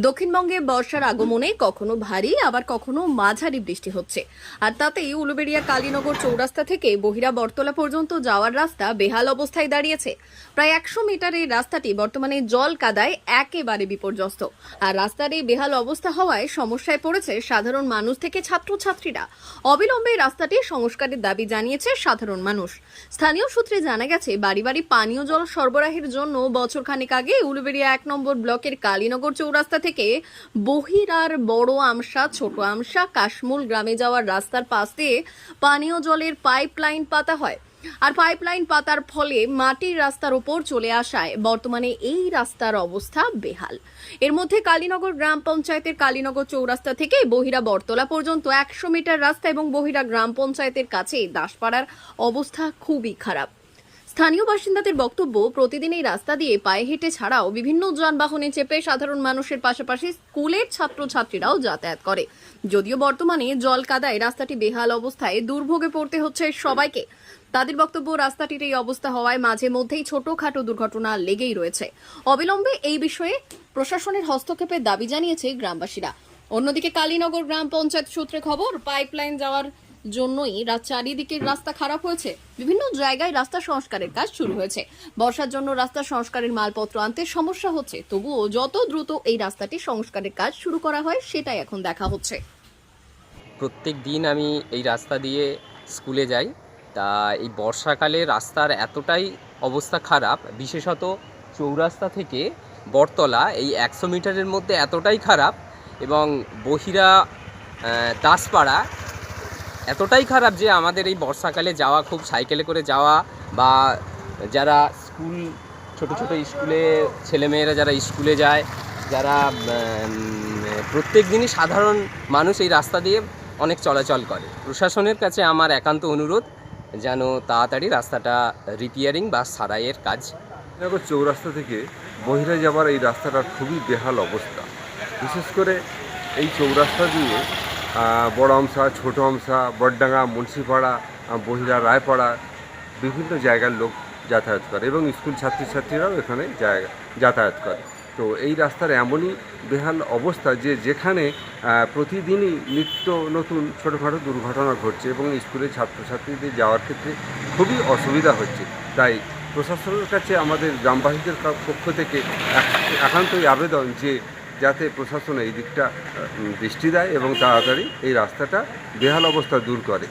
দক্ষিণবঙ্গে বর্ষার আগমনে কখনো ভারী আবার কখনো মাঝারি বৃষ্টি হচ্ছে, আর তাতেই উলুবেড়িয়া কালীনগর চৌরাস্তা থেকে বহিরা বটতলা পর্যন্ত যাওয়ার রাস্তা বেহাল অবস্থায় দাঁড়িয়েছে। প্রায় 100 মিটার এই রাস্তাটি বর্তমানে জল কাদায় একেবারে বিপর্যস্ত। আর রাস্তার এই বেহাল অবস্থা হওয়ায় সমস্যায় পড়েছে সাধারণ মানুষ থেকে ছাত্রছাত্রীরা। অবিলম্বে রাস্তাটি সংস্কারের দাবি জানিয়েছে সাধারণ মানুষ। স্থানীয় সূত্রে জানা গেছে, বাড়ি বাড়ি পানীয় জল সরবরাহের জন্য বছরখানেক আগে উলুবেড়িয়া 1 নম্বর ব্লকের কালীনগর চৌরাস্তা থেকে বহিরার বড় আমসা, ছোট আমসা, কাশমুল গ্রামে যাওয়ার রাস্তার পাশ দিয়ে পানীয় জলের পাইপলাইন পাতা হয়। আর পাইপলাইন পাতার ফলে মাটির রাস্তার উপর চলে আসায় বর্তমানে এই রাস্তার অবস্থা বেহাল। এর মধ্যে কালীনগর গ্রাম পঞ্চায়েতের কালীনগর চৌরাস্তা থেকে বহিরা বটতলা পর্যন্ত 100 মিটার রাস্তা এবং বহিরা গ্রাম পঞ্চায়েতের কাছে দাসপাড়ার অবস্থা খুবই খারাপ। স্থানীয় বাসিন্দাদের বক্তব্য, প্রতিদিন এই রাস্তা দিয়ে পায়ে হেঁটে ছাড়াও বিভিন্ন যানবাহনে চেপে সাধারণ মানুষের পাশাপাশি স্কুলের ছাত্রছাত্রীরাও যাতায়াত করে। যদিও বর্তমানে জল কাদায় রাস্তাটি বেহাল অবস্থায় দুর্ভোগে পড়তে হচ্ছে সবাইকে। তাদের বক্তব্য, রাস্তাটির এই অবস্থা হওয়ায় মাঝে মধ্যেই ছোটখাটো দুর্ঘটনা লেগেই রয়েছে। অবিলম্বে এই বিষয়ে প্রশাসনের হস্তক্ষেপের দাবি জানিয়েছে গ্রামবাসীরা। অন্যদিকে কালীনগর গ্রাম পঞ্চায়েত সূত্রে খবর, পাইপলাইন যাওয়ার জন্যই চারিদিকের রাস্তা খারাপ হয়েছে। বিভিন্ন জায়গায় রাস্তা সংস্কারের কাজ শুরু হয়েছে। বর্ষার জন্য রাস্তা সংস্কারের মালপত্র আনতে সমস্যা হচ্ছে, তবুও যত দ্রুত এই রাস্তাটি সংস্কারের কাজ শুরু করা হয় সেটাই এখন দেখা হচ্ছে। প্রত্যেক দিন আমি এই রাস্তা দিয়ে স্কুলে যাই। তা এই বর্ষাকালে রাস্তার এতটাই অবস্থা খারাপ, বিশেষত চৌরাস্তা থেকে বটতলা এই 100 মিটারের মধ্যে এতটাই খারাপ, এবং বহিরা দাসপাড়া এতটাই খারাপ যে আমাদের এই বর্ষাকালে যাওয়া, খুব সাইকেলে করে যাওয়া, বা যারা ছোট ছোট স্কুলে ছেলেমেয়েরা যারা স্কুলে যায়, যারা প্রত্যেক দিনই সাধারণ মানুষ এই রাস্তা দিয়ে অনেক চলাচল করে। প্রশাসনের কাছে আমার একান্ত অনুরোধ, যেন তাড়াতাড়ি রাস্তাটা রিপেয়ারিং বা সারাইয়ের কাজ। চৌরাস্তা থেকে বহিরা যাবার এই রাস্তাটার খুবই বেহাল অবস্থা। বিশেষ করে এই চৌরাস্তা দিয়ে বড় আমসা, ছোট আমসা, বড়ডাঙ্গা, মুন্সিপাড়া, বহিরা রায়পাড়া বিভিন্ন জায়গার লোক যাতায়াত করে, এবং স্কুল ছাত্রছাত্রীরাও এখানে যাতায়াত করে। তো এই রাস্তার এমনই বেহাল অবস্থা যে যেখানে প্রতিদিনই নিত্য নতুন ছোটোখাটো দুর্ঘটনা ঘটছে, এবং স্কুলের ছাত্রছাত্রীদের যাওয়ার ক্ষেত্রে খুবই অসুবিধা হচ্ছে। তাই প্রশাসনের কাছে আমাদের গ্রামবাসীদের পক্ষ থেকে একান্তই আবেদন যে যাতে প্রশাসন এই দিকটা দৃষ্টি দেয় এবং তাড়াতাড়ি এই রাস্তাটা বেহাল অবস্থা দূর করে।